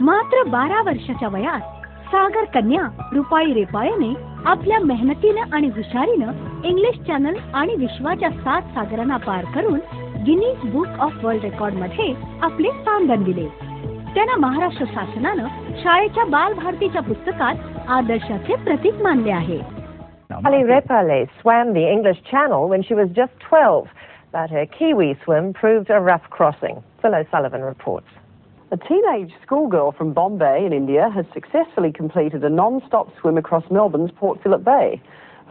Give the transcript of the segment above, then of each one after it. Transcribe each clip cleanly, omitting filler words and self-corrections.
मात्र 12 वर्षाच्या वयात सागर कन्या रुपाली रेपाळेने आपल्या मेहनतीने आणि हुशारीने इंग्लिश चॅनल आणि विश्वाच्या 7 सागरांना पार करून Guinness book of world record मध्ये आपले स्थान बनविले. त्यांना महाराष्ट्र शासनाने शाळेच्या बालभारतीच्या पुस्तकात आदर्शाचे प्रतीक मानले आहे. Rupaali Repale swam the English Channel when she was just 12, but her Kiwi swim proved a rough crossing. Phil O'Sullivan reports. A teenage schoolgirl from Bombay in India has successfully completed a non-stop swim across Melbourne's Port Phillip Bay.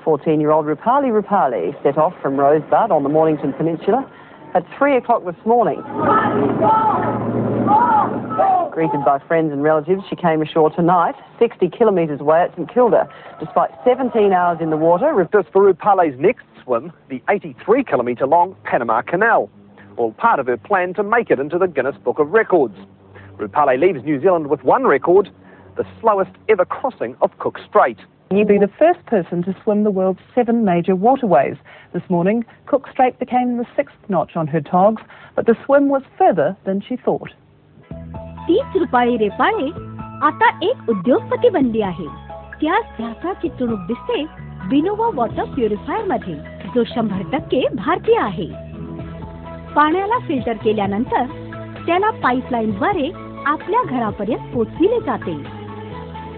14-year-old Rupaali Repale set off from Rosebud on the Mornington Peninsula at 3 o'clock this morning. Greeted by friends and relatives, she came ashore tonight, 60 kilometres away at St Kilda. Despite 17 hours in the water, just for Rupale's next swim, the 83-kilometre-long Panama Canal, all part of her plan to make it into the Guinness Book of Records. Rupale leaves New Zealand with one record, the slowest ever crossing of Cook Strait. You'd be the first person to swim the world's 7 major waterways. This morning, Cook Strait became the 6th notch on her togs, but the swim was further than she thought. तीच रुपाली रेपाळे आता एक उद्योगपती बनली आहे. त्याच ध्यासा चित्रणूक दिसते Vinoba water purifier मध्ये, जो 100% भारतीय आहे. पाण्याला फिल्टर केल्यानंतर त्याला पाईपलाईनद्वारे आपल्या घरापर्यंत पोहोचविले जाते.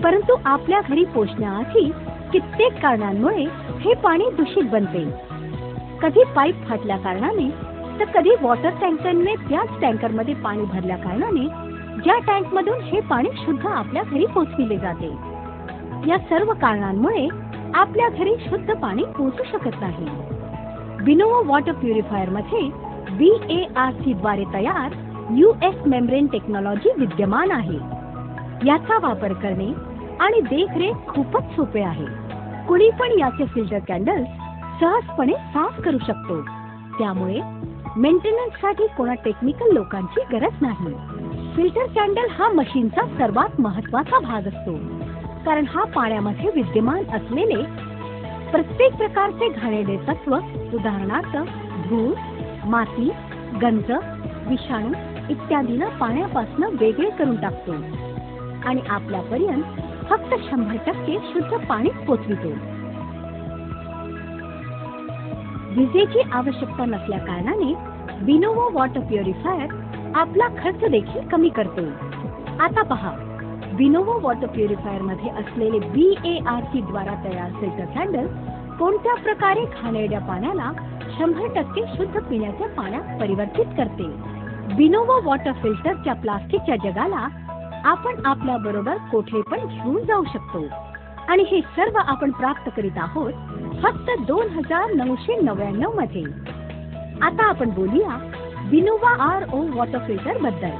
परंतु आपल्या घरी पोहोचण्याआधी कित्येक कारणांमुळे हे पाणी दूषित बनते. कधी पाईप फाटल्या कारणाने, तर कधी वॉटर टँकरने त्याच टँकरमध्ये पाणी भरल्या कारणाने ज्या टँकमधून हे पाणी शुद्ध आपल्या घरी पोहोचविले जाते. या सर्व कारणांमुळे आपल्या घरी शुद्ध पाणी पोहोचू शकत नाही. विनोवा वॉटर प्युरिफायर मध्ये VARC द्वारे तयार US मेम्ब्रेन टेक्नॉलॉजी विद्यमान आहे. याचा वापर करणे आणि देखरेख खूपच सोपे आहे. कुणी पण याचे फिल्टर कॅन्डल्स सहजपणे साफ करू शकतो. त्यामुळे मेंटेनन्ससाठी कोणा टेक्निकल लोकांची गरज नाही. फिल्टर कॅन्डल हा मशीनचा सर्वात महत्त्वाचा भाग असतो, कारण हा पाण्यामध्ये विद्यमान असलेले प्रत्येक प्रकारचे घाणेरडे तत्व, उदाहरणार्थ धूळ, माती, गंज, विषाणू इत्यादींना पाण्यापासून वेगळे करून टाकतो आणि आपल्यापर्यंत फक्त 100% शुद्ध पाणी पोहोचवितो. विजेची आवश्यकता नसल्या कारणाने विनोवा वॉटर प्युरिफायर आपला खर्च देखील कमी करतो. आता पहा, विनोवा वॉटर प्युरिफायर मध्ये असलेले VARC द्वारा तयार फिल्टर कॅन्डल कोणत्या प्रकारे घाणेरड्या पाण्याला 100% शुद्ध पिण्याच्या पाण्यात परिवर्तित करते. विनोवा वॉटर फिल्टरच्या प्लास्टिकच्या जगाला आपण आपल्या बरोबर कोठे पण घेऊन जाऊ शकतो आणि हे सर्व आपण प्राप्त करीत आहोत फक्त 2999 मध्ये. आता आपण बोलूया विनोवा RO वॉटर फिल्टर बद्दल.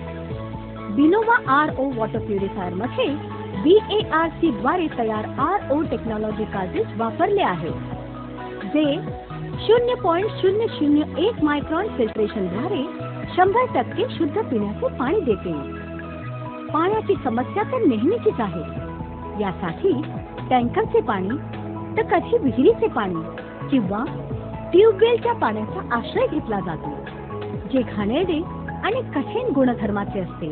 विनोवा RO वॉटर प्युरिफायर मध्ये VARC द्वारे तयार RO टेक्नॉलॉजी कार्ट्रिज वापरले आहे, जे 0.001 मायक्रॉन फिल्ट्रेशन द्वारे 100% शुद्ध पिण्याचे पाणी देते. पाण्याची समस्या तर नेहमीचीच आहे. यासाठी टँकरचे पाणी, तर कधी विहिरीचे पाणी किंवा ट्यूबवेलच्या पाण्याचा आश्रय घेतला जातो, जे घाणेरडे आणि कठीण गुणधर्माचे असते.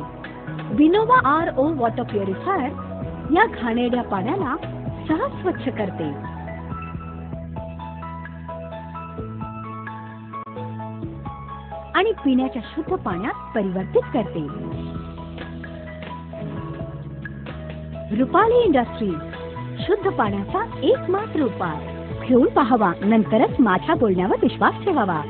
विनोवा RO वॉटर प्युरिफायर या घाणेरड्या पाण्याला सहज स्वच्छ करते. आणि पिण्याच्या शुद्ध पाण्यात परिवर्तित करते. रुपाली इंडस्ट्रीज, शुद्ध पाण्याचा एकमात्र उपाय. घेऊन पाहावा, नंतरच माझ्या बोलण्यावर विश्वास ठेवावा.